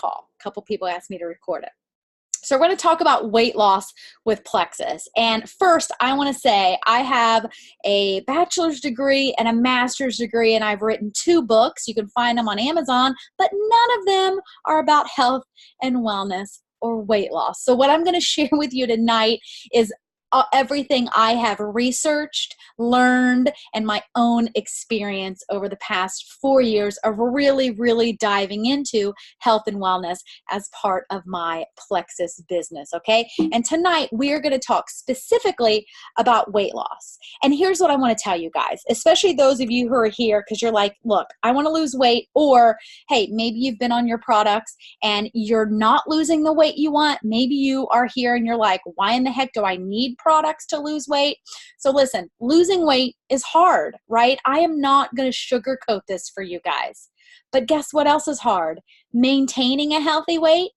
call. A couple people asked me to record it. So we're going to talk about weight loss with Plexus. And first, I want to say I have a bachelor's degree and a master's degree, and I've written 2 books. You can find them on Amazon, but none of them are about health and wellness or weight loss. So what I'm going to share with you tonight is everything I have researched, learned, and my own experience over the past 4 years of really diving into health and wellness as part of my Plexus business, okay? And tonight, we are going to talk specifically about weight loss. And here's what I want to tell you guys, especially those of you who are here because you're like, look, I want to lose weight, or hey, maybe you've been on your products and you're not losing the weight you want. Maybe you are here and you're like, why in the heck do I need products to lose weight? So listen, losing weight is hard, right? I am not going to sugarcoat this for you guys. But guess what else is hard? Maintaining a healthy weight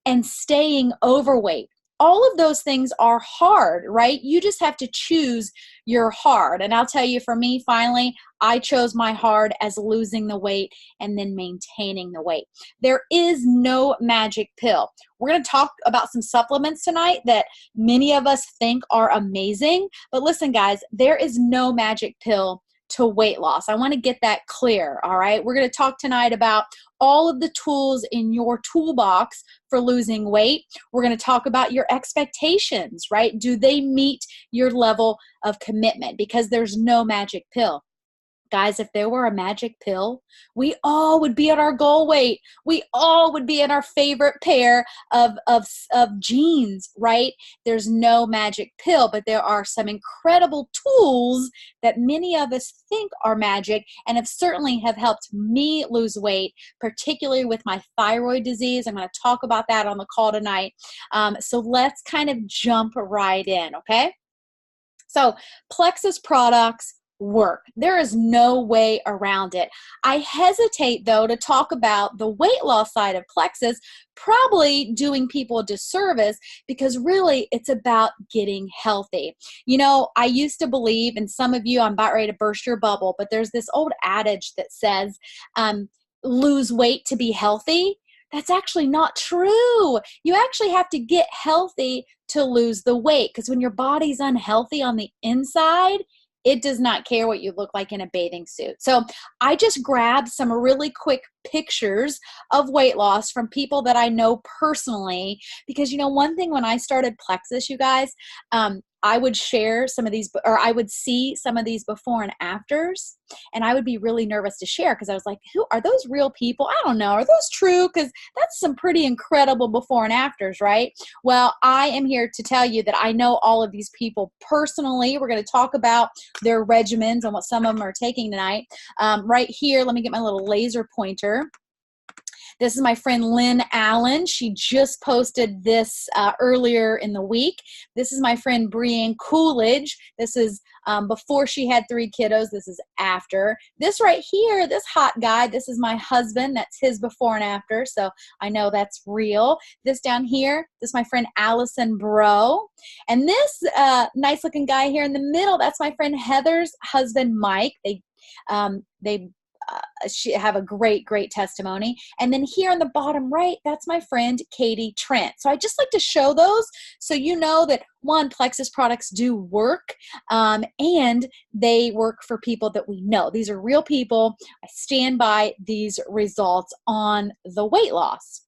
and staying overweight. All of those things are hard, right? You just have to choose your hard. And I'll tell you, for me, finally, I chose my hard as losing the weight and then maintaining the weight. There is no magic pill. We're going to talk about some supplements tonight that many of us think are amazing. But listen, guys, there is no magic pill to weight loss. I want to get that clear, all right? We're going to talk tonight about all of the tools in your toolbox for losing weight. We're going to talk about your expectations, right? Do they meet your level of commitment? Because there's no magic pill. Guys, if there were a magic pill, we all would be at our goal weight. We all would be in our favorite pair of jeans, right? There's no magic pill, but there are some incredible tools that many of us think are magic and certainly have helped me lose weight, particularly with my thyroid disease. I'm going to talk about that on the call tonight. So let's kind of jump right in, okay? So Plexus products work. There is no way around it. I hesitate, though, to talk about the weight loss side of Plexus, probably doing people a disservice, because really it's about getting healthy. You know, I used to believe, and some of you, I'm about ready to burst your bubble, but there's this old adage that says, lose weight to be healthy. That's actually not true. You actually have to get healthy to lose the weight, because when your body's unhealthy on the inside, it does not care what you look like in a bathing suit. So I just grabbed some really quick pictures of weight loss from people that I know personally, because, you know, one thing when I started Plexus, you guys, I would share some of these, or I would see some of these before and afters, and I would be really nervous to share because I was like, who are those real people? I don't know. Are those true? Because that's some pretty incredible before and afters, right? Well, I am here to tell you that I know all of these people personally. We're going to talk about their regimens and what some of them are taking tonight. Right here, let me get my little laser pointer. This is my friend Lynn Allen. She just posted this earlier in the week. This is my friend Brienne Coolidge. This is before she had 3 kiddos. This is after. This right here, this hot guy, this is my husband. That's his before and after, so I know that's real. This down here, this is my friend Allison Bro. And this nice looking guy here in the middle, that's my friend Heather's husband, Mike. They have a great testimony. And then here on the bottom right, that's my friend Katie Trent. So I just like to show those so you know that, one, Plexus products do work, and they work for people that we know. These are real people. I stand by these results on the weight loss.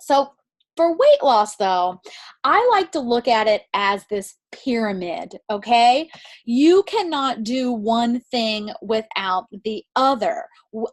So for weight loss, though, I like to look at it as this pyramid, okay? You cannot do one thing without the other.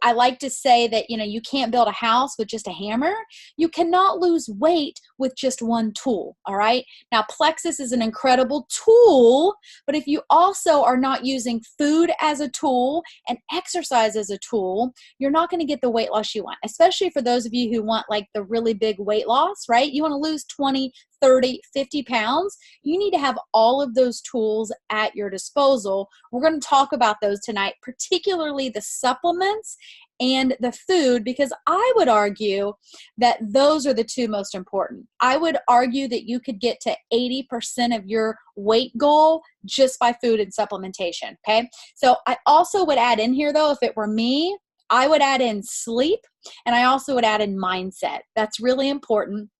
I like to say that, you know, you can't build a house with just a hammer. You cannot lose weight with just one tool, all right? Now, Plexus is an incredible tool, but if you also are not using food as a tool and exercise as a tool, you're not going to get the weight loss you want, especially for those of you who want like the really big weight loss, right? You want to lose 20, 30, 50 pounds. You need to have all of those tools at your disposal. We're going to talk about those tonight, particularly the supplements and the food, because I would argue that those are the 2 most important. I would argue that you could get to 80% of your weight goal just by food and supplementation, okay? So I also would add in here, though, if it were me, I would add in sleep, and I also would add in mindset. That's really important.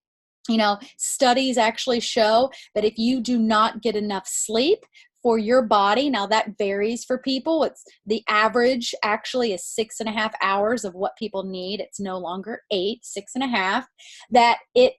You know, studies actually show that if you do not get enough sleep for your body, now that varies for people. It's the average actually is 6.5 hours of what people need. It's no longer 8, 6.5, that it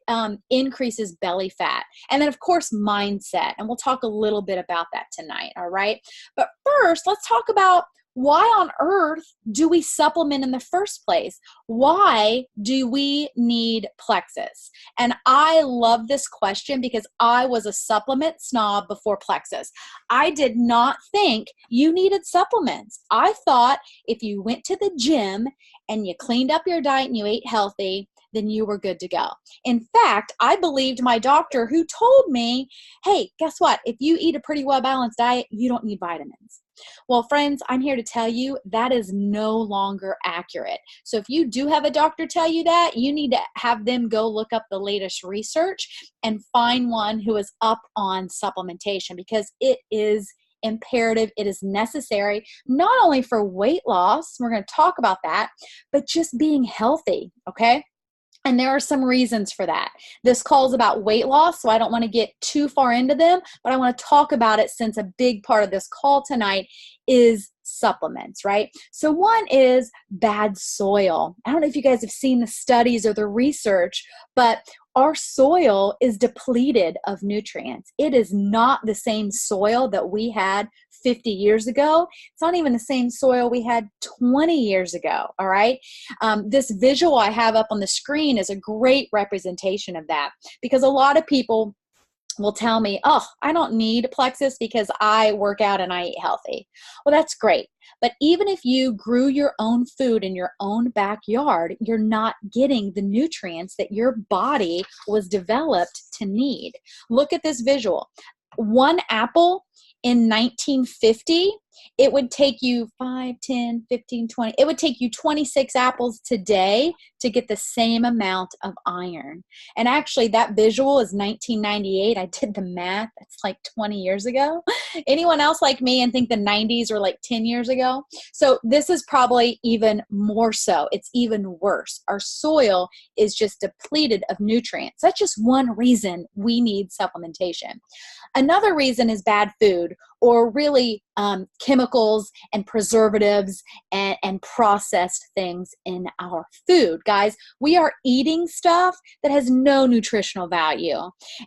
increases belly fat. And then of course, mindset. And we'll talk a little bit about that tonight. All right. But first, let's talk about why on earth do we supplement in the first place? Why do we need Plexus? And I love this question because I was a supplement snob before Plexus. I did not think you needed supplements. I thought if you went to the gym and you cleaned up your diet and you ate healthy, then you were good to go. In fact, I believed my doctor who told me, hey, guess what? If you eat a pretty well-balanced diet, you don't need vitamins. Well, friends, I'm here to tell you that is no longer accurate. So if you do have a doctor tell you that, you need to have them go look up the latest research and find one who is up on supplementation, because it is imperative, it is necessary, not only for weight loss, we're going to talk about that, but just being healthy, okay? And there are some reasons for that. This call is about weight loss, so I don't want to get too far into them, but I want to talk about it since a big part of this call tonight is supplements, right? So one is bad soil. I don't know if you guys have seen the studies or the research, but our soil is depleted of nutrients. It is not the same soil that we had 50 years ago. It's not even the same soil we had 20 years ago, all right? This visual I have up on the screen is a great representation of that, because a lot of people will tell me, oh, I don't need Plexus because I work out and I eat healthy. Well, that's great. But even if you grew your own food in your own backyard, you're not getting the nutrients that your body was developed to need. Look at this visual. One apple in 1950, it would take you 5, 10, 15, 20. It would take you 26 apples today to get the same amount of iron. And actually, that visual is 1998. I did the math. That's like 20 years ago. Anyone else like me and think the 90s are like 10 years ago? So this is probably even more so. It's even worse. Our soil is just depleted of nutrients. That's just one reason we need supplementation. Another reason is bad food, or really chemicals and preservatives and processed things in our food. Guys, we are eating stuff that has no nutritional value.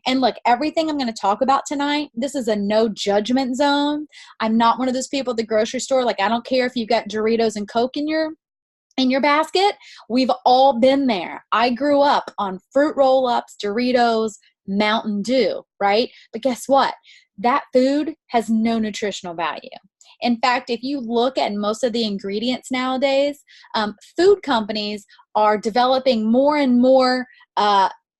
And look, everything I'm going to talk about tonight, this is a no judgment zone. I'm not one of those people at the grocery store. Like, I don't care if you've got Doritos and Coke in your basket. We've all been there. I grew up on fruit roll-ups, Doritos, Mountain Dew, right? But guess what? That food has no nutritional value. In fact, if you look at most of the ingredients nowadays, food companies are developing more and more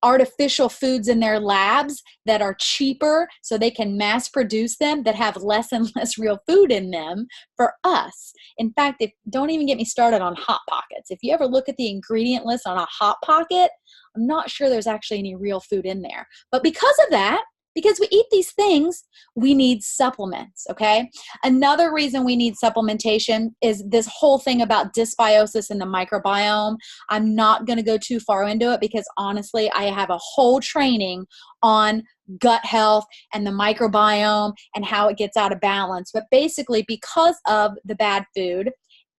artificial foods in their labs that are cheaper so they can mass produce them, that have less and less real food in them for us. In fact, don't even get me started on Hot Pockets. If you ever look at the ingredient list on a Hot Pocket, I'm not sure there's actually any real food in there. But because of that, because we eat these things, we need supplements, okay? Another reason we need supplementation is this whole thing about dysbiosis in the microbiome. I'm not going to go too far into it because honestly, I have a whole training on gut health and the microbiome and how it gets out of balance. But basically, because of the bad food,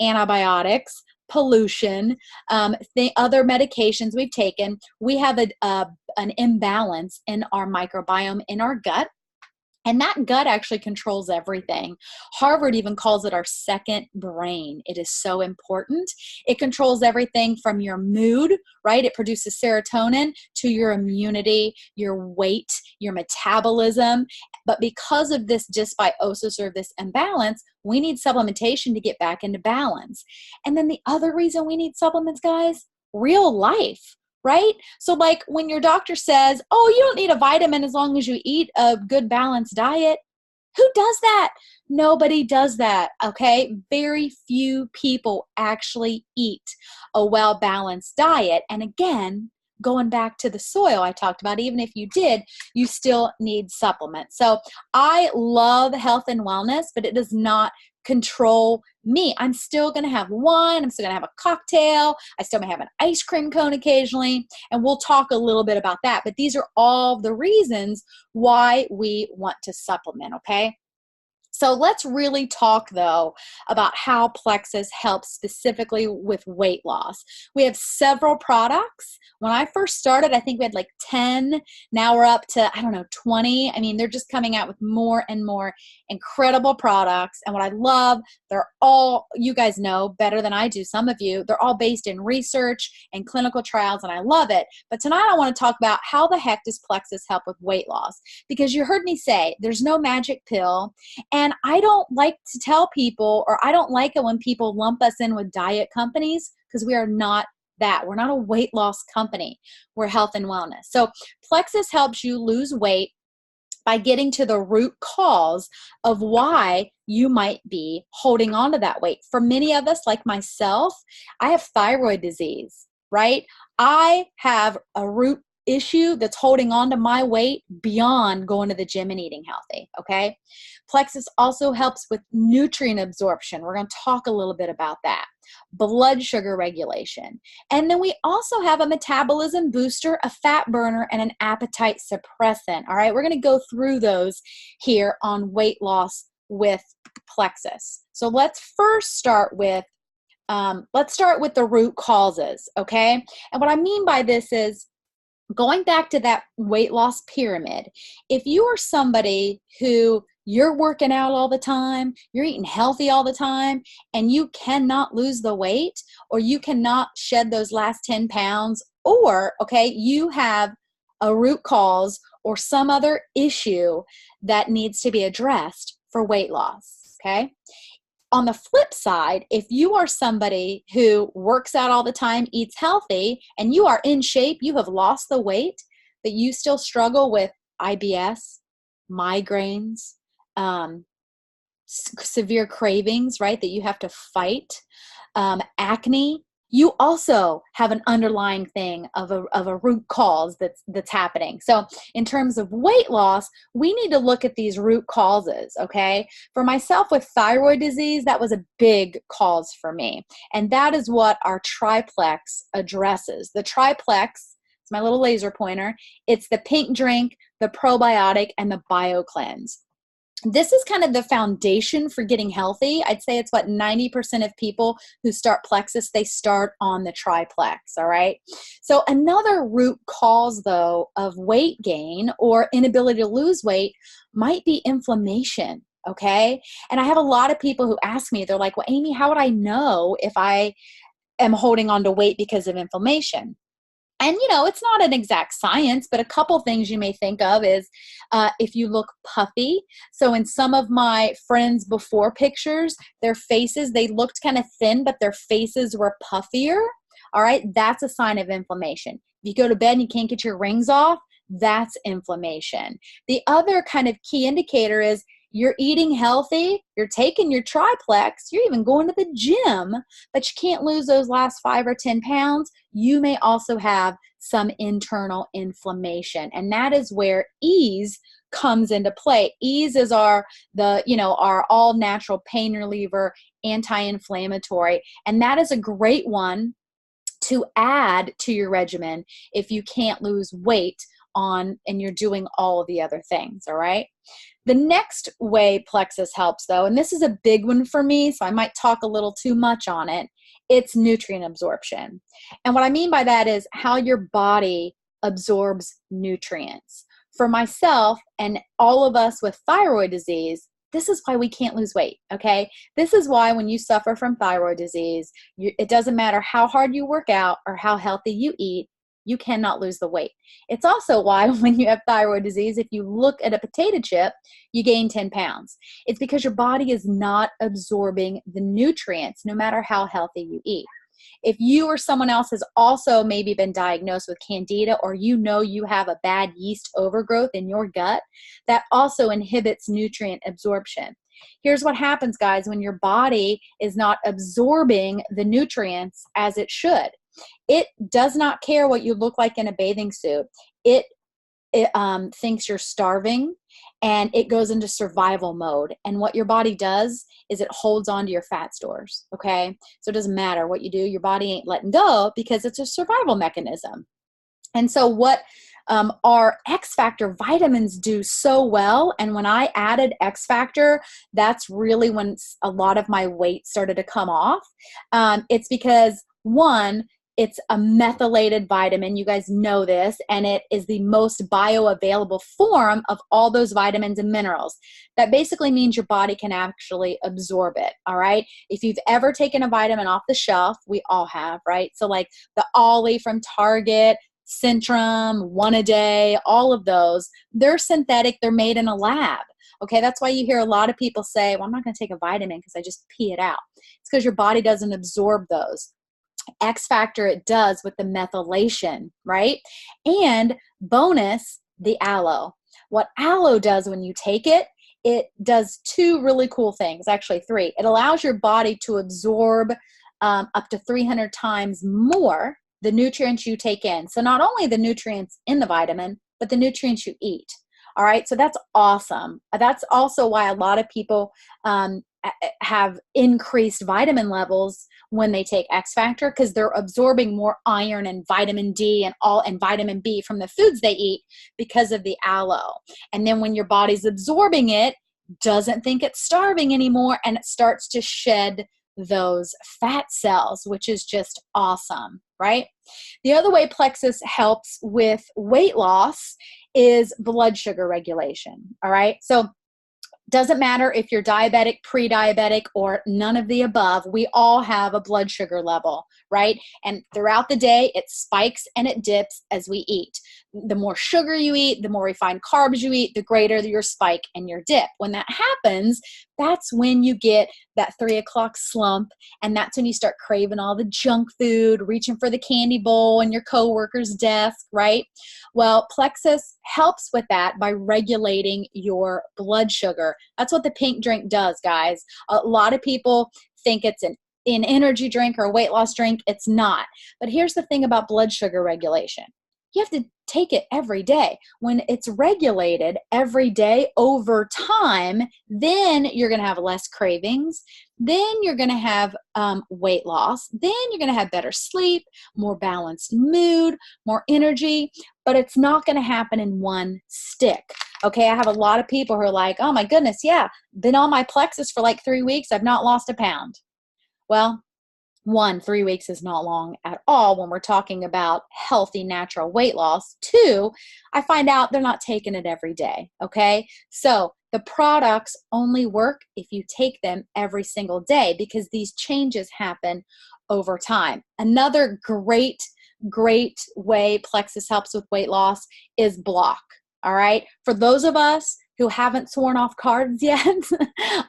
antibiotics, pollution, the other medications we've taken, we have an imbalance in our microbiome in our gut. And that gut actually controls everything. Harvard even calls it our second brain. It is so important. It controls everything from your mood, right? It produces serotonin, to your immunity, your weight, your metabolism. But because of this dysbiosis or this imbalance, we need supplementation to get back into balance. And then the other reason we need supplements, guys, real life. Right? So like when your doctor says, oh, you don't need a vitamin as long as you eat a good balanced diet. Who does that? Nobody does that, okay? Very few people actually eat a well-balanced diet. And again, going back to the soil I talked about, even if you did, you still need supplements. So I love health and wellness, but it does not control me. I'm still going to have wine. I'm still going to have a cocktail. I still may have an ice cream cone occasionally. And we'll talk a little bit about that. But these are all the reasons why we want to supplement, okay? So let's really talk, though, about how Plexus helps specifically with weight loss. We have several products. When I first started, I think we had like 10. Now we're up to, I don't know, 20. I mean, they're just coming out with more and more incredible products. And what I love, they're all, you guys know better than I do, some of you, they're all based in research and clinical trials, and I love it. But tonight I want to talk about how the heck does Plexus help with weight loss? Because you heard me say there's no magic pill. And I don't like to tell people, or I don't like it when people lump us in with diet companies, because we are not that. We're not a weight loss company. We're health and wellness. So Plexus helps you lose weight by getting to the root cause of why you might be holding on to that weight. For many of us, like myself, I have thyroid disease, right? I have a root issue that's holding on to my weight beyond going to the gym and eating healthy, okay? Plexus also helps with nutrient absorption. We're going to talk a little bit about that. Blood sugar regulation. And then we also have a metabolism booster, a fat burner, and an appetite suppressant, all right? We're going to go through those here on weight loss with Plexus. So let's first start with the root causes, okay? And what I mean by this is, going back to that weight loss pyramid, if you are somebody who you're working out all the time, you're eating healthy all the time, and you cannot lose the weight, or you cannot shed those last 10 pounds, or, okay, you have a root cause or some other issue that needs to be addressed for weight loss, okay? On the flip side, if you are somebody who works out all the time, eats healthy, and you are in shape, you have lost the weight, but you still struggle with IBS, migraines, severe cravings, right, that you have to fight, acne, you also have an underlying thing of a root cause that's happening. So in terms of weight loss, we need to look at these root causes, okay? For myself with thyroid disease, that was a big cause for me. And that is what our Triplex addresses. The Triplex, it's my little laser pointer, it's the pink drink, the probiotic, and the BioCleanse. This is kind of the foundation for getting healthy. I'd say it's what 90% of people who start Plexus, they start on the Triplex, all right? So another root cause, though, of weight gain or inability to lose weight might be inflammation, okay? And I have a lot of people who ask me, they're like, well, Amy, how would I know if I am holding on to weight because of inflammation? And, you know, it's not an exact science, but a couple things you may think of is if you look puffy. So in some of my friends' before pictures, their faces, they looked kind of thin, but their faces were puffier. All right, that's a sign of inflammation. If you go to bed and you can't get your rings off, that's inflammation. The other kind of key indicator is you're eating healthy, you're taking your Triplex, you're even going to the gym, but you can't lose those last 5 or 10 pounds. You may also have some internal inflammation. And that is where ease comes into play. Ease is our all natural pain reliever, anti-inflammatory. And that is a great one to add to your regimen if you can't lose weight and you're doing all of the other things, all right? The next way Plexus helps, though, and this is a big one for me, so I might talk a little too much on it, it's nutrient absorption. And what I mean by that is how your body absorbs nutrients. For myself and all of us with thyroid disease, this is why we can't lose weight, okay? This is why when you suffer from thyroid disease, it doesn't matter how hard you work out or how healthy you eat, you cannot lose the weight. It's also why when you have thyroid disease, if you look at a potato chip, you gain 10 pounds. It's because your body is not absorbing the nutrients no matter how healthy you eat. If you or someone else has also maybe been diagnosed with candida, or you know you have a bad yeast overgrowth in your gut, that also inhibits nutrient absorption. Here's what happens, guys, when your body is not absorbing the nutrients as it should. It does not care what you look like in a bathing suit. It thinks you're starving. and it goes into survival mode. And what your body does is it holds on to your fat stores, okay? So it doesn't matter what you do, your body ain't letting go because it's a survival mechanism. And so what our XFactor vitamins do so well, and when I added XFactor, that's really when a lot of my weight started to come off. It's because, one, it's a methylated vitamin. You guys know this, and it is the most bioavailable form of all those vitamins and minerals. That basically means your body can actually absorb it, all right? If you've ever taken a vitamin off the shelf, we all have, right? So like the Ollie from Target, Centrum, One A Day, all of those, they're synthetic, they're made in a lab. Okay, that's why you hear a lot of people say, well, I'm not going to take a vitamin because I just pee it out. It's because your body doesn't absorb those. XFactor it does with the methylation, right? And bonus, the aloe. What aloe does when you take it, it does two really cool things, actually three. It allows your body to absorb up to 300 times more the nutrients you take in. So not only the nutrients in the vitamin, but the nutrients you eat. All right, so that's awesome. That's also why a lot of people have increased vitamin levels when they take XFactor, because they're absorbing more iron and vitamin D and vitamin B from the foods they eat because of the aloe. And then when your body's absorbing it, doesn't think it's starving anymore, and it starts to shed those fat cells, which is just awesome, right? The other way Plexus helps with weight loss is blood sugar regulation, all right? So doesn't matter if you're diabetic, pre-diabetic, or none of the above, we all have a blood sugar level, right? And throughout the day, it spikes and it dips as we eat. The more sugar you eat, the more refined carbs you eat, the greater your spike and your dip. When that happens, that's when you get that 3 o'clock slump, and that's when you start craving all the junk food, reaching for the candy bowl in your coworker's desk, right? Well, Plexus helps with that by regulating your blood sugar. That's what the pink drink does, guys. A lot of people think it's an energy drink or a weight loss drink. It's not. But here's the thing about blood sugar regulation. You have to take it every day. When it's regulated every day over time, then you're going to have less cravings. Then you're going to have weight loss. Then you're going to have better sleep, more balanced mood, more energy. But it's not going to happen in one stick. Okay, I have a lot of people who are like, oh my goodness, yeah, been on my Plexus for like 3 weeks. I've not lost a pound. Well, 3 weeks is not long at all when we're talking about healthy, natural weight loss. 2, I find out they're not taking it every day, okay? So the products only work if you take them every single day because these changes happen over time. Another great way Plexus helps with weight loss is block, all right? For those of us who haven't sworn off carbs yet,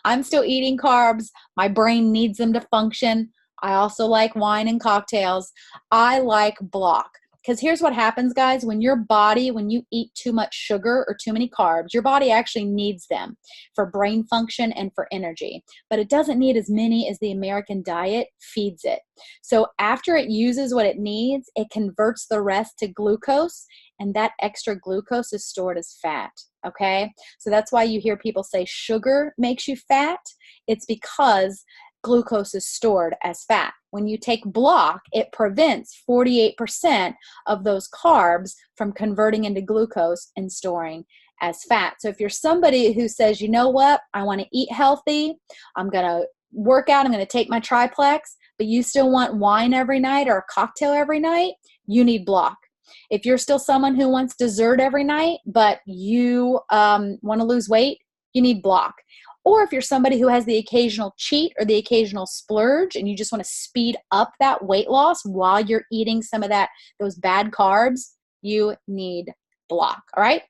I'm still eating carbs. My brain needs them to function. I also like wine and cocktails. I like block because here's what happens, guys. When you eat too much sugar or too many carbs, your body actually needs them for brain function and for energy, but it doesn't need as many as the American diet feeds it. So after it uses what it needs, it converts the rest to glucose, and that extra glucose is stored as fat, okay? So that's why you hear people say sugar makes you fat. It's because glucose is stored as fat. When you take block, it prevents 48% of those carbs from converting into glucose and storing as fat. So if you're somebody who says, you know what, I want to eat healthy, I'm going to work out, I'm going to take my Triplex, but you still want wine every night or a cocktail every night, you need block. If you're still someone who wants dessert every night, but you want to lose weight, you need block. Or if you're somebody who has the occasional cheat or the occasional splurge and you just want to speed up that weight loss while you're eating some of those bad carbs, you need block, all right?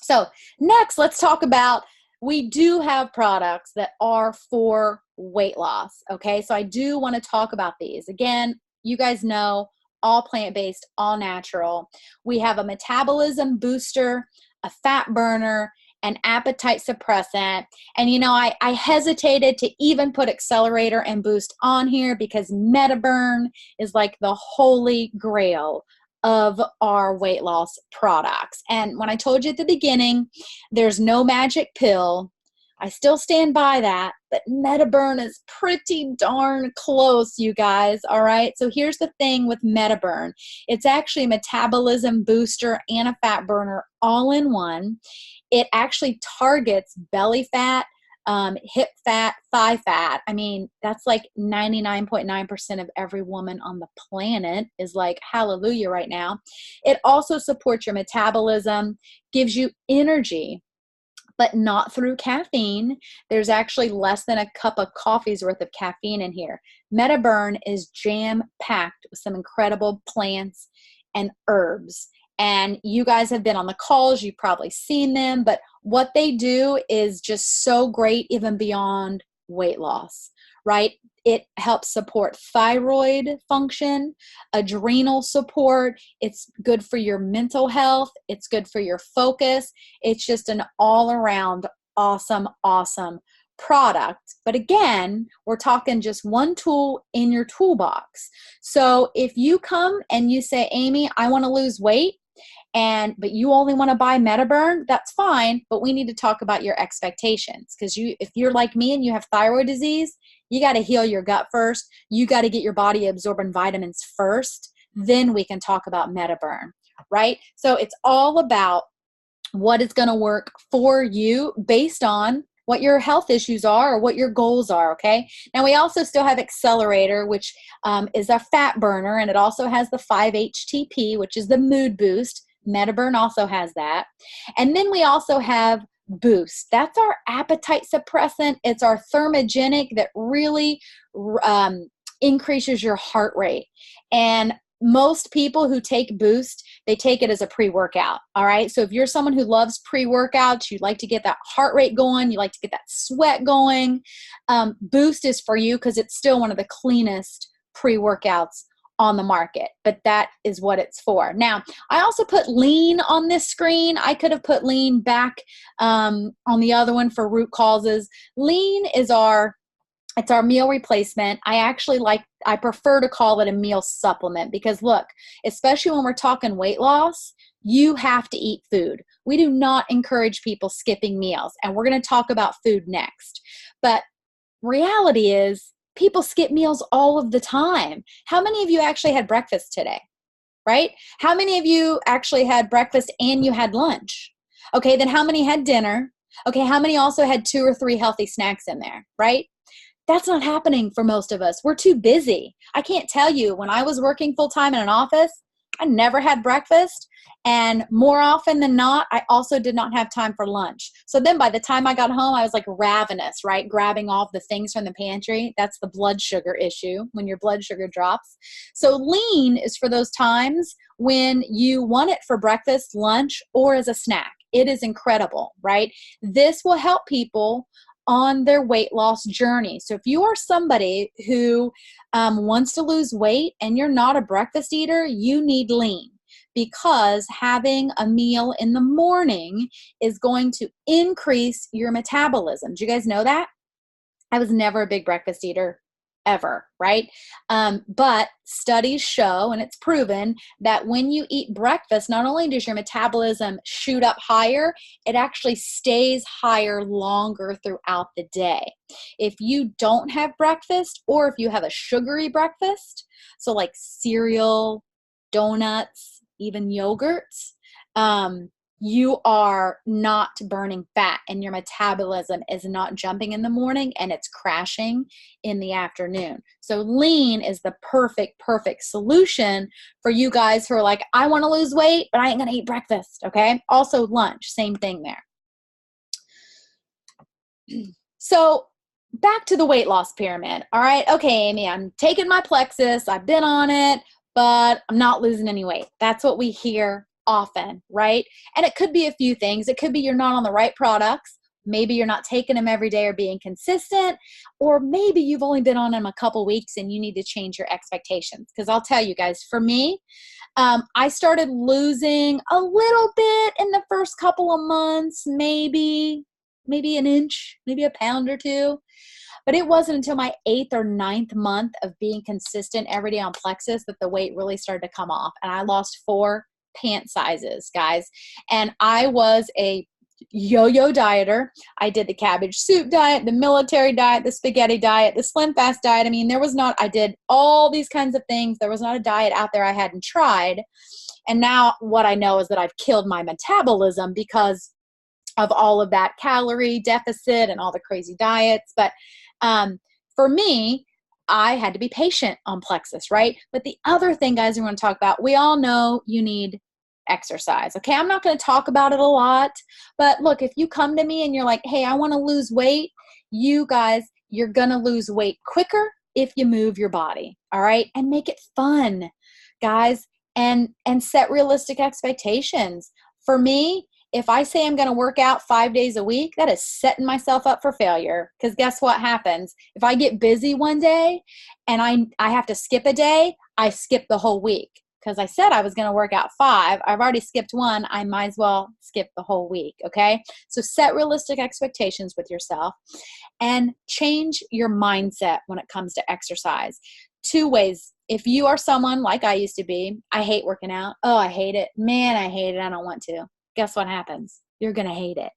So next, let's talk about, we do have products that are for weight loss, okay? So I do want to talk about these. Again, you guys know, all plant-based, all natural. We have a metabolism booster, a fat burner, an appetite suppressant. And you know, I hesitated to even put Accelerator and Boost on here because Metaburn is like the holy grail of our weight loss products. And when I told you at the beginning, there's no magic pill, I still stand by that, but Metaburn is pretty darn close, you guys, all right? So here's the thing with Metaburn. It's actually a metabolism booster and a fat burner all in one. It actually targets belly fat, hip fat, thigh fat. I mean, that's like 99.9% of every woman on the planet is like, hallelujah right now. It also supports your metabolism, gives you energy, but not through caffeine. There's actually less than a cup of coffee's worth of caffeine in here. Metaburn is jam-packed with some incredible plants and herbs. And you guys have been on the calls, you've probably seen them, but what they do is just so great even beyond weight loss, right? It helps support thyroid function, adrenal support. It's good for your mental health. It's good for your focus. It's just an all-around awesome, awesome product. But again, we're talking just one tool in your toolbox. So if you come and you say, Amy, I want to lose weight, but you only want to buy Metaburn, that's fine, but we need to talk about your expectations, because if you're like me and you have thyroid disease, you got to heal your gut first. You got to get your body absorbing vitamins first. Then we can talk about Metaburn, right? So it's all about what is going to work for you based on what your health issues are or what your goals are, okay? Now, we also still have Accelerator, which is a fat burner, and it also has the 5-HTP, which is the mood boost. Metaburn also has that. And then we also have Boost. That's our appetite suppressant. It's our thermogenic that really increases your heart rate. And most people who take Boost, they take it as a pre-workout, all right? So if you're someone who loves pre-workouts, you like to get that heart rate going, you like to get that sweat going, Boost is for you because it's still one of the cleanest pre-workouts on the market, but that is what it's for. Now, I also put Lean on this screen. I could have put Lean back on the other one for root causes. Lean is it's our meal replacement. I prefer to call it a meal supplement because look, especially when we're talking weight loss, you have to eat food. We do not encourage people skipping meals, and we're going to talk about food next. But reality is people skip meals all of the time. How many of you actually had breakfast today, right? How many of you actually had breakfast and you had lunch? Okay, then how many had dinner? Okay, how many also had 2 or 3 healthy snacks in there, right? That's not happening for most of us. We're too busy. I can't tell you, when I was working full-time in an office, I never had breakfast. And more often than not, I also did not have time for lunch. So then by the time I got home, I was like ravenous, right? Grabbing all the things from the pantry. That's the blood sugar issue, when your blood sugar drops. So Lean is for those times when you want it for breakfast, lunch, or as a snack. It is incredible, right? This will help people on their weight loss journey. So if you are somebody who wants to lose weight and you're not a breakfast eater, you need Lean, because having a meal in the morning is going to increase your metabolism. Do you guys know that? I was never a big breakfast eater ever, right? But studies show, and it's proven, that when you eat breakfast, not only does your metabolism shoot up higher, it actually stays higher longer throughout the day. If you don't have breakfast, or if you have a sugary breakfast, so like cereal, donuts, even yogurts, you are not burning fat and your metabolism is not jumping in the morning and it's crashing in the afternoon. So Lean is the perfect solution for you guys who are like, I want to lose weight, but I ain't going to eat breakfast, okay? Also lunch, same thing there. So back to the weight loss pyramid, all right? Okay, Amy, I'm taking my Plexus, I've been on it, but I'm not losing any weight. That's what we hear often, right? And it could be a few things. It could be you're not on the right products. Maybe you're not taking them every day or being consistent, or maybe you've only been on them a couple weeks and you need to change your expectations. Because I'll tell you guys, for me, I started losing a little bit in the first couple of months, maybe an inch, maybe a pound or two. But it wasn't until my 8th or 9th month of being consistent every day on Plexus that the weight really started to come off. And I lost 4 pant sizes, guys. And I was a yo-yo dieter. I did the cabbage soup diet, the military diet, the spaghetti diet, the slim fast diet. I mean, I did all these kinds of things. There was not a diet out there I hadn't tried. And now what I know is that I've killed my metabolism because of all of that calorie deficit and all the crazy diets. But for me, I had to be patient on Plexus, right? But the other thing, guys, we want to talk about, we all know you need exercise. Okay, I'm not going to talk about it a lot, but look, if you come to me and you're like, hey, I want to lose weight, you guys, you're going to lose weight quicker if you move your body. All right, and make it fun, guys, and set realistic expectations. For me, if I say I'm going to work out 5 days a week, that is setting myself up for failure, because guess what happens? If I get busy one day and I have to skip a day, I skip the whole week. Because I said I was going to work out 5. I've already skipped 1. I might as well skip the whole week, okay? So set realistic expectations with yourself and change your mindset when it comes to exercise. 2 ways. If you are someone like I used to be, I hate working out. Oh, I hate it. Man, I hate it. I don't want to. Guess what happens? You're going to hate it.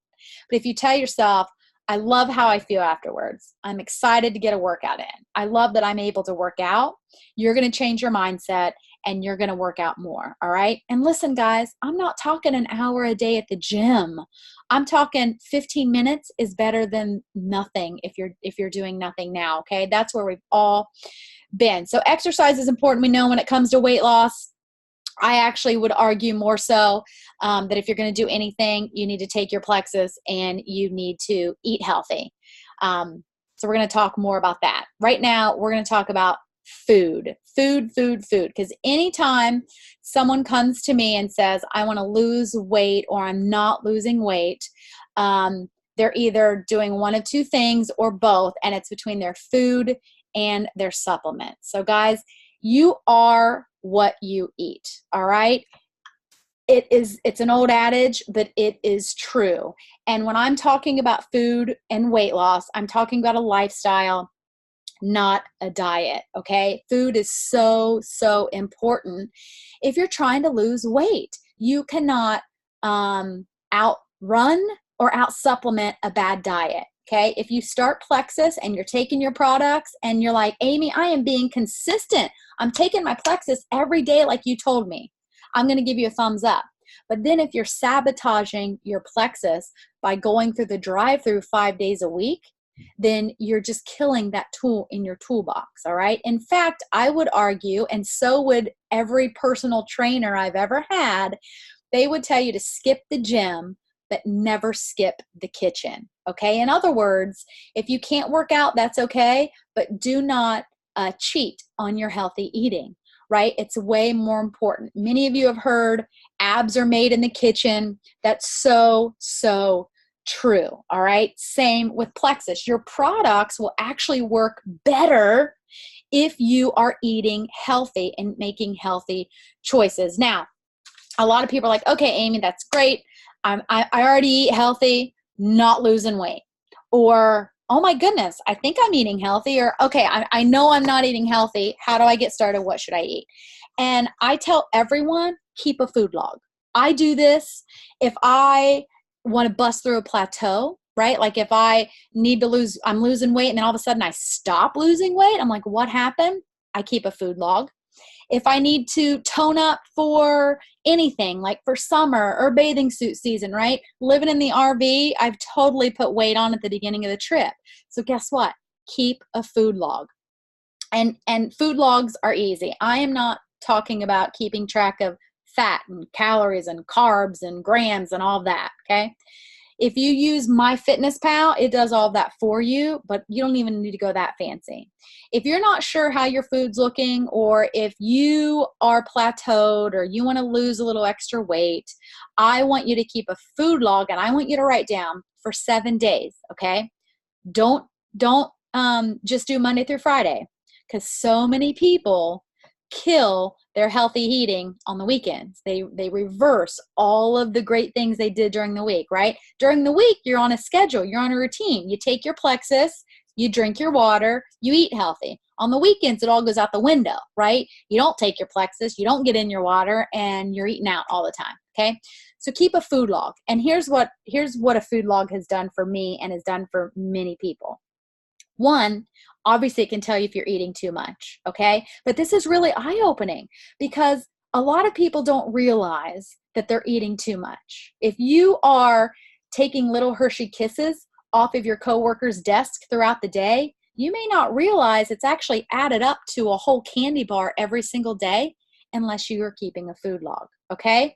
But if you tell yourself, I love how I feel afterwards. I'm excited to get a workout in. I love that I'm able to work out. You're going to change your mindset and you're going to work out more. All right. And listen, guys, I'm not talking an hour a day at the gym. I'm talking 15 minutes is better than nothing if you're doing nothing now. Okay. That's where we've all been. So exercise is important. We know when it comes to weight loss. I actually would argue more so that if you're going to do anything, you need to take your Plexus and you need to eat healthy. So we're going to talk more about that. Right now, we're going to talk about food. Because anytime someone comes to me and says, I want to lose weight or I'm not losing weight, they're either doing one of 2 things or both, and it's between their food and their supplements. So guys, you are what you eat, all right? It's an old adage, but it is true. And when I'm talking about food and weight loss, I'm talking about a lifestyle, not a diet, okay? Food is so important. If you're trying to lose weight, you cannot outrun or out-supplement a bad diet. Okay, if you start Plexus and you're taking your products and you're like, Amy, I am being consistent. I'm taking my Plexus every day like you told me. I'm going to give you a thumbs up. But then if you're sabotaging your Plexus by going through the drive-through 5 days a week, then you're just killing that tool in your toolbox, all right? In fact, I would argue, and so would every personal trainer I've ever had, they would tell you to skip the gym, but never skip the kitchen, okay? In other words, if you can't work out, that's okay, but do not cheat on your healthy eating, right? It's way more important. Many of you have heard abs are made in the kitchen. That's so true, all right? Same with Plexus. Your products will actually work better if you are eating healthy and making healthy choices. Now, a lot of people are like, okay, Amy, that's great. I already eat healthy, not losing weight. Or, oh my goodness, I think I'm eating healthy. Or, okay, I know I'm not eating healthy. How do I get started? What should I eat? And I tell everyone, keep a food log. I do this if I want to bust through a plateau, right? Like if I need to lose, I'm losing weight and then all of a sudden I stop losing weight. I'm like, what happened? I keep a food log. If I need to tone up for anything, like for summer or bathing suit season, right? Living in the RV, I've totally put weight on at the beginning of the trip. So guess what? Keep a food log. And food logs are easy. I am not talking about keeping track of fat and calories and carbs and grams and all of that, okay? If you use MyFitnessPal, it does all of that for you, but you don't even need to go that fancy. If you're not sure how your food's looking, or if you are plateaued or you want to lose a little extra weight, I want you to keep a food log and I want you to write down for 7 days, okay? Don't just do Monday through Friday, because so many people kill their healthy eating on the weekends. They reverse all of the great things they did during the week, right? During the week, you're on a schedule, you're on a routine. You take your Plexus, you drink your water, you eat healthy. On the weekends, it all goes out the window, right? You don't take your Plexus, you don't get in your water, and you're eating out all the time, okay? So keep a food log. And here's what a food log has done for me and has done for many people. One, obviously it can tell you if you're eating too much, okay? But this is really eye-opening because a lot of people don't realize that they're eating too much. If you are taking little Hershey Kisses off of your coworker's desk throughout the day, you may not realize it's actually added up to a whole candy bar every single day unless you are keeping a food log, okay?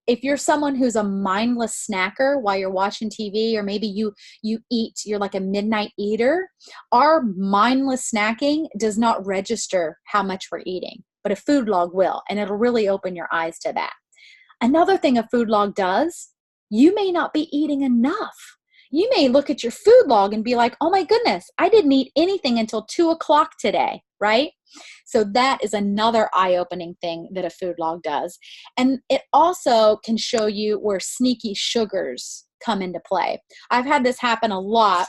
If you're someone who's a mindless snacker while you're watching TV, or maybe you're like a midnight eater, our mindless snacking does not register how much we're eating, but a food log will, and it'll really open your eyes to that. Another thing a food log does, you may not be eating enough. You may look at your food log and be like, oh my goodness, I didn't eat anything until 2 o'clock today, right? So that is another eye-opening thing that a food log does. And it also can show you where sneaky sugars come into play. I've had this happen a lot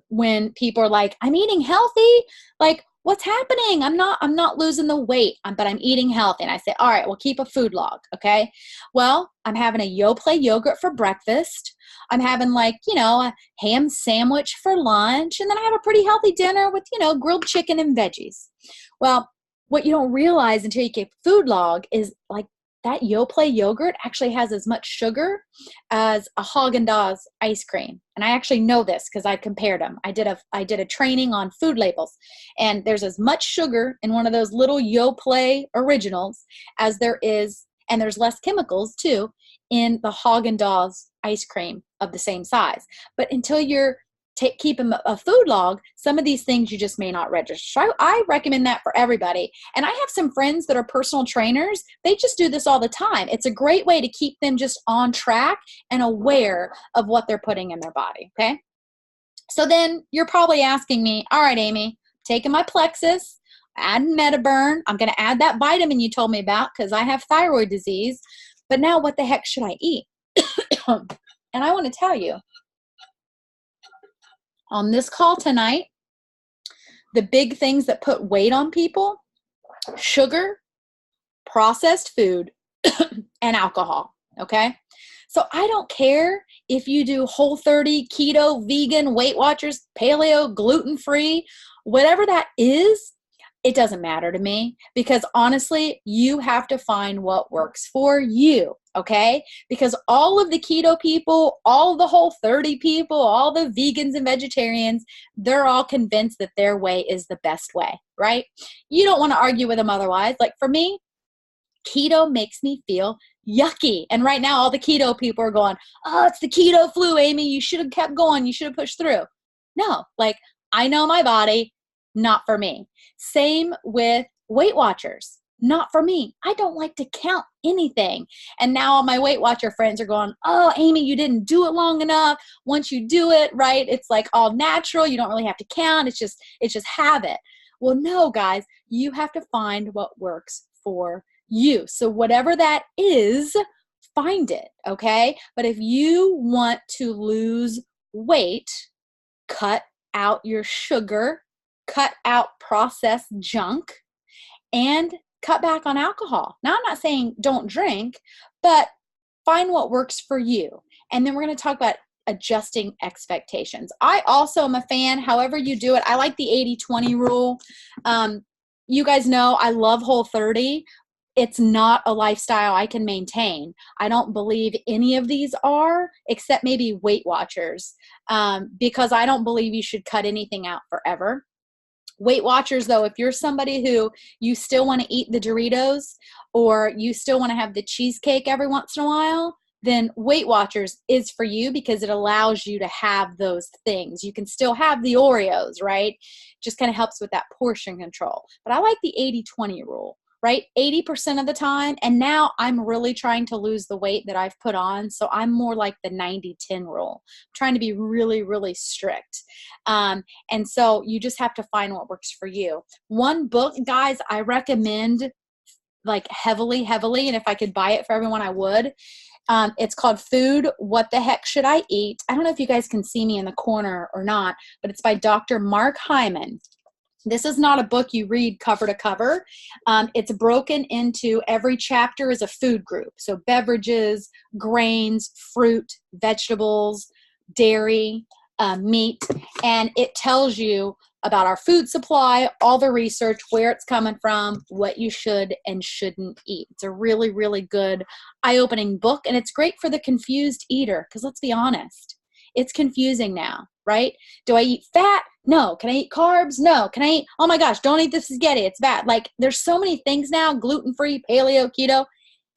when people are like, I'm eating healthy, like, what's happening? I'm not losing the weight, but I'm eating healthy. And I say, all right, well, keep a food log, okay? Well, I'm having a Yoplait yogurt for breakfast. I'm having a ham sandwich for lunch. And then I have a pretty healthy dinner with, grilled chicken and veggies. Well, what you don't realize until you keep a food log is that Yoplait yogurt actually has as much sugar as a Haagen-Dazs ice cream. And I actually know this because I compared them. I did a training on food labels, and there's as much sugar in one of those little Yoplait originals as there is, and there's less chemicals too, in the Haagen-Dazs ice cream of the same size. But until you're keeping a food log, some of these things you just may not register. So I recommend that for everybody. And I have some friends that are personal trainers. They just do this all the time. It's a great way to keep them just on track and aware of what they're putting in their body, okay? So then you're probably asking me, all right, Amy, taking my Plexus, adding Metaburn. I'm going to add that vitamin you told me about because I have thyroid disease. But now what the heck should I eat? And I want to tell you, on this call tonight, the big things that put weight on people: sugar, processed food, and alcohol, okay? So I don't care if you do Whole30, keto, vegan, Weight Watchers, paleo, gluten-free, whatever that is, it doesn't matter to me, because honestly, you have to find what works for you, okay? Because all of the keto people, all the Whole30 people, all the vegans and vegetarians, they're all convinced that their way is the best way, right? You don't want to argue with them otherwise. Like for me, keto makes me feel yucky. And right now, all the keto people are going, oh, it's the keto flu, Amy. You should have kept going. You should have pushed through. No, I know my body. Not for me. Same with Weight Watchers. Not for me. I don't like to count anything. And now all my Weight Watcher friends are going, oh, Amy, you didn't do it long enough. Once you do it, right, it's all natural. You don't really have to count. It's just habit. Well, no, guys, you have to find what works for you. So whatever that is, find it, okay? But if you want to lose weight, cut out your sugar, cut out processed junk, and cut back on alcohol. Now, I'm not saying don't drink, but find what works for you. And then we're going to talk about adjusting expectations. I also am a fan, however you do it. I like the 80-20 rule. You guys know I love Whole30. It's not a lifestyle I can maintain. I don't believe any of these are, except maybe Weight Watchers, because I don't believe you should cut anything out forever. Weight Watchers, though, if you're somebody who you still want to eat the Doritos or you still want to have the cheesecake every once in a while, then Weight Watchers is for you because it allows you to have those things. You can still have the Oreos, right? Just kind of helps with that portion control. But I like the 80-20 rule, right? 80% of the time. And now I'm really trying to lose the weight that I've put on. So I'm more like the 90-10 rule. I'm trying to be really, really strict. And so you just have to find what works for you. One book, guys, I recommend heavily, and if I could buy it for everyone, I would. It's called Food, What the Heck Should I Eat? I don't know if you guys can see me in the corner or not, but it's by Dr. Mark Hyman. This is not a book you read cover to cover. It's broken into every chapter is a food group. So beverages, grains, fruit, vegetables, dairy, meat, and it tells you about our food supply, all the research, where it's coming from, what you should and shouldn't eat. It's a really, really good eye-opening book, and it's great for the confused eater, because let's be honest, it's confusing now, right? Do I eat fat? No. Can I eat carbs? No. Can I eat, oh my gosh, don't eat the spaghetti, it's bad. Like, there's so many things now, gluten-free, paleo, keto,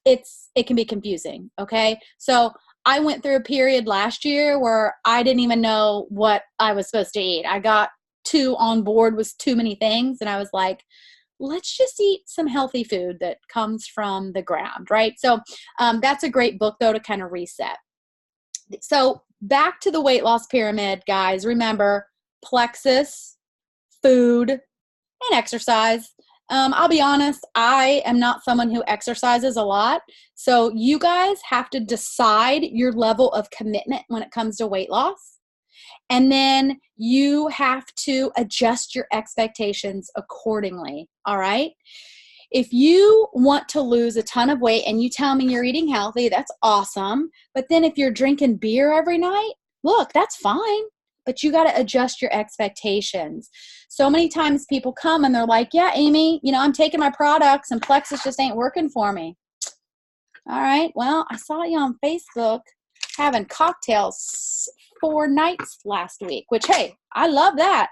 it can be confusing, okay? So I went through a period last year where I didn't even know what I was supposed to eat. I got too on board with too many things, and I was like, let's just eat some healthy food that comes from the ground, right? So that's a great book, though, to kind of reset. So back to the weight loss pyramid, guys. Remember, Plexus, food, and exercise. I'll be honest, I am not someone who exercises a lot. So you guys have to decide your level of commitment when it comes to weight loss. And then you have to adjust your expectations accordingly, all right? If you want to lose a ton of weight and you tell me you're eating healthy, that's awesome. But then if you're drinking beer every night, look, that's fine. But you got to adjust your expectations. So many times people come and they're like, yeah, Amy, I'm taking my products and Plexus just ain't working for me. All right, well, I saw you on Facebook having cocktails 4 nights last week, which, hey, I love that,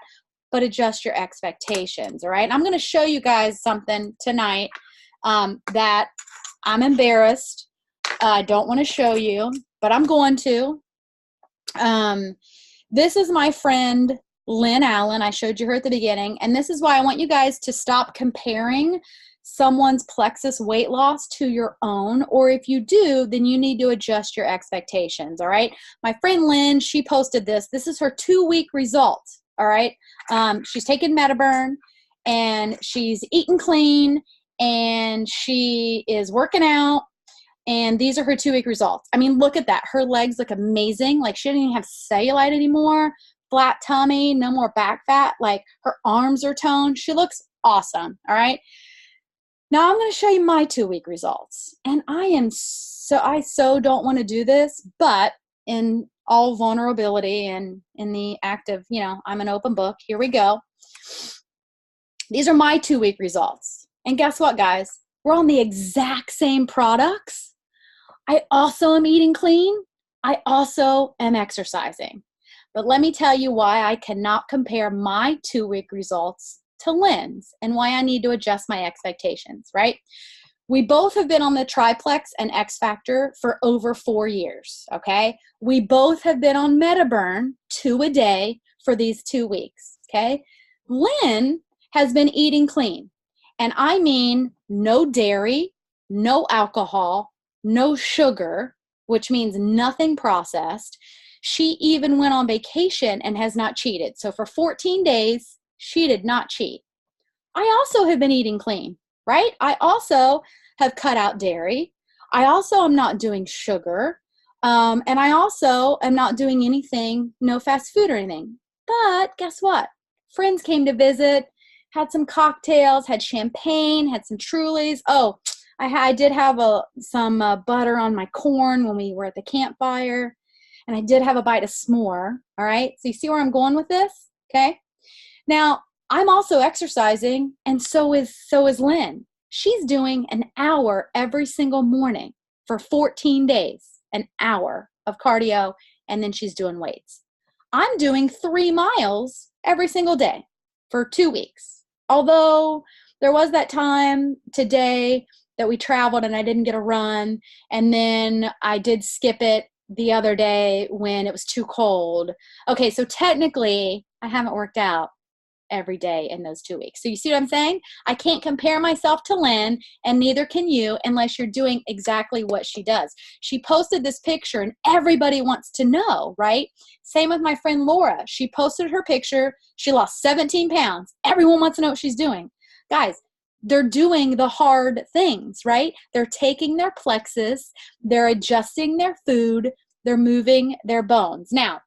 but adjust your expectations, all right? And I'm going to show you guys something tonight that I'm embarrassed. I don't want to show you, but I'm going to. This is my friend, Lynn Allen. I showed you her at the beginning, and this is why I want you guys to stop comparing someone's Plexus weight loss to your own, or if you do, then you need to adjust your expectations, all right? My friend Lynn, she posted this. This is her 2-week result, all right? She's taken Metaburn, and she's eating clean, and she is working out, and these are her 2-week results. I mean, look at that. Her legs look amazing. Like, she doesn't even have cellulite anymore, flat tummy, no more back fat. Like, her arms are toned. She looks awesome, all right? Now I'm going to show you my 2-week results. And I so don't want to do this, but in all vulnerability and in the act of, I'm an open book. Here we go. These are my 2-week results. And guess what, guys? We're on the exact same products. I also am eating clean. I also am exercising. But let me tell you why I cannot compare my 2-week results to Lynn's and why I need to adjust my expectations, right? We both have been on the Triplex and XFactor for over 4 years, okay? We both have been on Metaburn 2 a day for these 2 weeks, okay? Lynn has been eating clean, and I mean no dairy, no alcohol, no sugar, which means nothing processed. She even went on vacation and has not cheated. So for 14 days, she did not cheat. I also have been eating clean, right? I also have cut out dairy. I also am not doing sugar. And I also am not doing anything, no fast food or anything. But guess what? Friends came to visit, had some cocktails, had champagne, had some Trulies. Oh, I did have some butter on my corn when we were at the campfire. And I did have a bite of s'more, all right? So you see where I'm going with this, okay? Now, I'm also exercising, and so is Lynn. She's doing an hour every single morning for 14 days, an hour of cardio, and then she's doing weights. I'm doing 3 miles every single day for 2 weeks. Although there was that time today that we traveled and I didn't get a run, and then I did skip it the other day when it was too cold. Okay, so technically I haven't worked out every day in those 2 weeks. So you see what I'm saying? I can't compare myself to Lynn, and neither can you unless you're doing exactly what she does. She posted this picture and everybody wants to know, right? Same with my friend Laura. She posted her picture. She lost 17 pounds. Everyone wants to know what she's doing. Guys, they're doing the hard things, right? They're taking their plexus, they're adjusting their food, they're moving their bones. Now,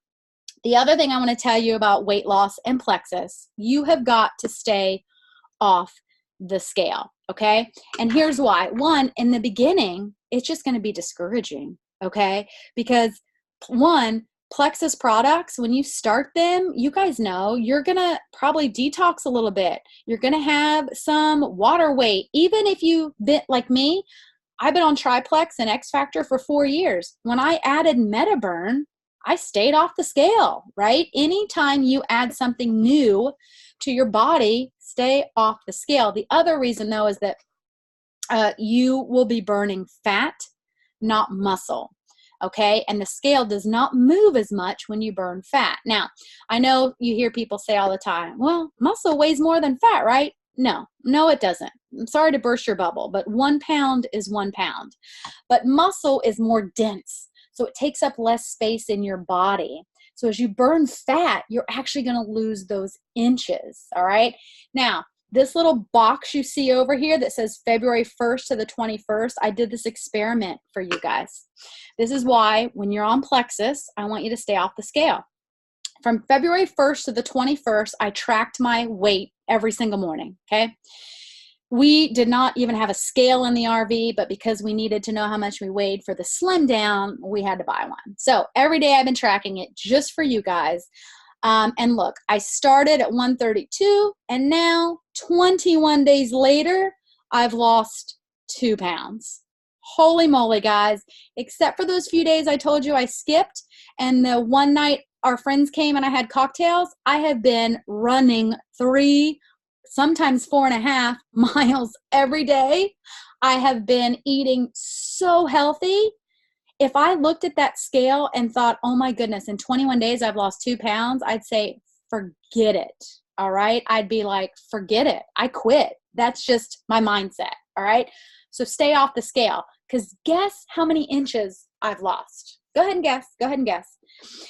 the other thing I want to tell you about weight loss and plexus, you have got to stay off the scale, okay? And here's why. One, in the beginning, it's just going to be discouraging, okay? Because one, Plexus products, when you start them, you guys know you're going to probably detox a little bit. You're going to have some water weight. Even if you've been like me, I've been on Triplex and XFactor for 4 years. When I added Metaburn, I stayed off the scale, right? Anytime you add something new to your body, stay off the scale. The other reason, though, is that you will be burning fat, not muscle, okay? And the scale does not move as much when you burn fat. Now, I know you hear people say all the time, well, muscle weighs more than fat, right? No, it doesn't. I'm sorry to burst your bubble, but 1 pound is 1 pound. But muscle is more dense. So it takes up less space in your body. So as you burn fat, you're actually going to lose those inches, all right? Now, this little box you see over here that says February 1st to the 21st, I did this experiment for you guys. This is why when you're on Plexus, I want you to stay off the scale. From February 1st to the 21st, I tracked my weight every single morning, okay? We did not even have a scale in the RV, but because we needed to know how much we weighed for the slim down, we had to buy one. So every day I've been tracking it just for you guys. And look, I started at 132, and now 21 days later, I've lost 2 pounds. Holy moly, guys. Except for those few days I told you I skipped, and the one night our friends came and I had cocktails, I have been running 3, sometimes 4.5 miles every day. I have been eating so healthy. If I looked at that scale and thought, oh my goodness, in 21 days I've lost 2 pounds, I'd say, forget it. All right. I'd be like, forget it. I quit. That's just my mindset. All right. So stay off the scale, because guess how many inches I've lost? Go ahead and guess. Go ahead and guess.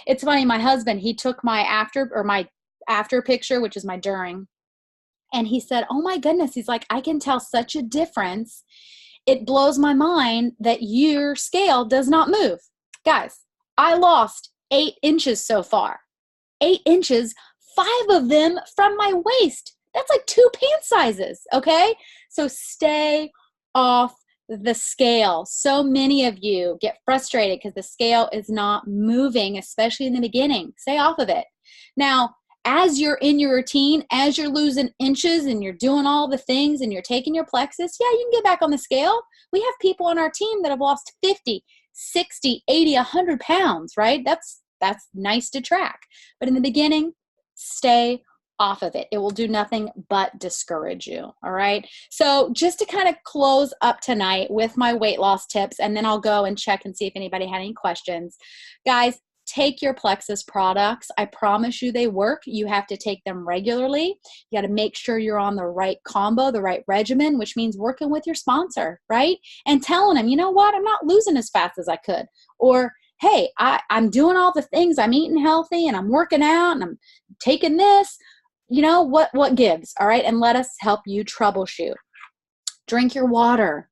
It's funny. My husband, he took my after picture, which is my during. And he said, oh my goodness, he's like, I can tell such a difference. It blows my mind that your scale does not move. Guys, I lost 8 inches so far. 8 inches, 5 of them from my waist. That's like 2 pant sizes, okay? So stay off the scale. So many of you get frustrated because the scale is not moving, especially in the beginning. Stay off of it. Now, as you're in your routine, as you're losing inches and you're doing all the things and you're taking your plexus, yeah, you can get back on the scale. We have people on our team that have lost 50, 60, 80, 100 pounds, right? That's nice to track. But in the beginning, stay off of it. It will do nothing but discourage you, all right? So just to kind of close up tonight with my weight loss tips, and then I'll go and check and see if anybody had any questions. Guys, take your Plexus products. I promise you they work. You have to take them regularly. You got to make sure you're on the right combo, the right regimen, which means working with your sponsor, right? And telling them, you know what, I'm not losing as fast as I could. Or, hey, I'm doing all the things. I'm eating healthy and I'm working out and I'm taking this. You know, what gives, all right? And let us help you troubleshoot. Drink your water.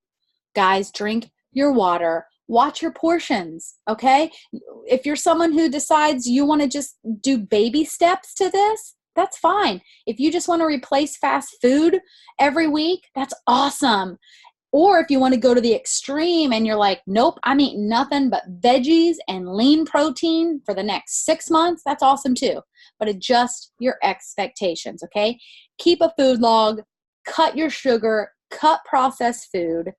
Guys, drink your water. Watch your portions, okay? If you're someone who decides you want to just do baby steps to this, that's fine. If you just want to replace fast food every week, that's awesome. Or if you want to go to the extreme and you're like, nope, I'm eating nothing but veggies and lean protein for the next 6 months, that's awesome too. But adjust your expectations, okay? Keep a food log, cut your sugar, cut processed food.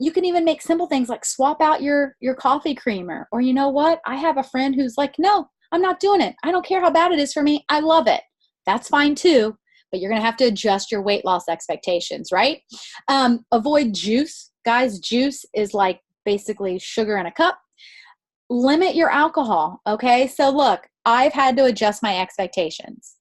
You can even make simple things like swap out your coffee creamer. Or you know what? I have a friend who's like, no, I'm not doing it. I don't care how bad it is for me. I love it. That's fine too. But you're going to have to adjust your weight loss expectations, right? Avoid juice. Guys, juice is like basically sugar in a cup. Limit your alcohol, okay? So look, I've had to adjust my expectations.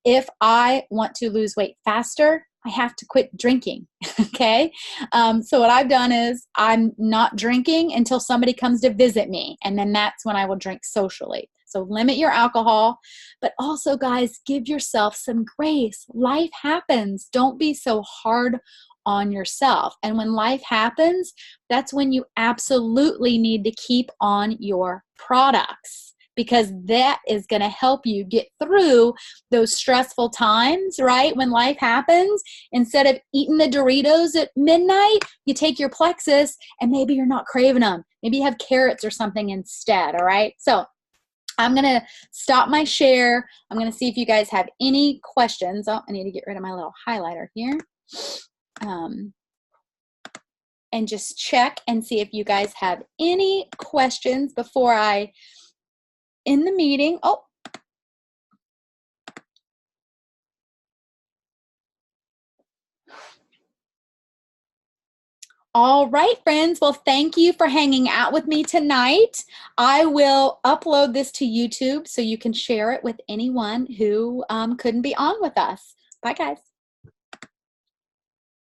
If I want to lose weight faster, I have to quit drinking, okay? So what I've done is I'm not drinking until somebody comes to visit me, and then that's when I will drink socially. So limit your alcohol, but also, guys, give yourself some grace. Life happens. Don't be so hard on yourself. And when life happens, that's when you absolutely need to keep on your products, because that is going to help you get through those stressful times, right? When life happens, instead of eating the Doritos at midnight, you take your Plexus and maybe you're not craving them. Maybe you have carrots or something instead, all right? So I'm going to stop my share. I'm going to see if you guys have any questions. Oh, I need to get rid of my little highlighter here. And just check and see if you guys have any questions before I end the meeting. Oh. All right, friends. Well, thank you for hanging out with me tonight. I will upload this to YouTube so you can share it with anyone who couldn't be on with us. Bye, guys.